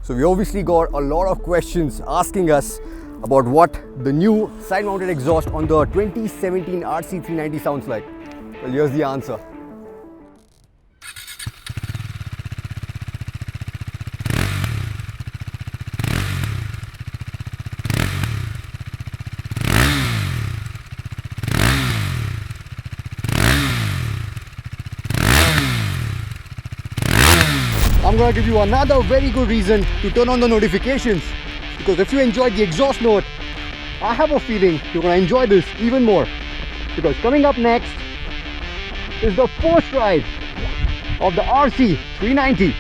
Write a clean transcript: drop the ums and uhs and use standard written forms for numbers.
So we obviously got a lot of questions asking us about what the new side-mounted exhaust on the 2017 RC 390 sounds like. Well, here's the answer. I'm going to give you another very good reason to turn on the notifications, because if you enjoyed the exhaust note, I have a feeling you're going to enjoy this even more, because coming up next is the first ride of the RC 390.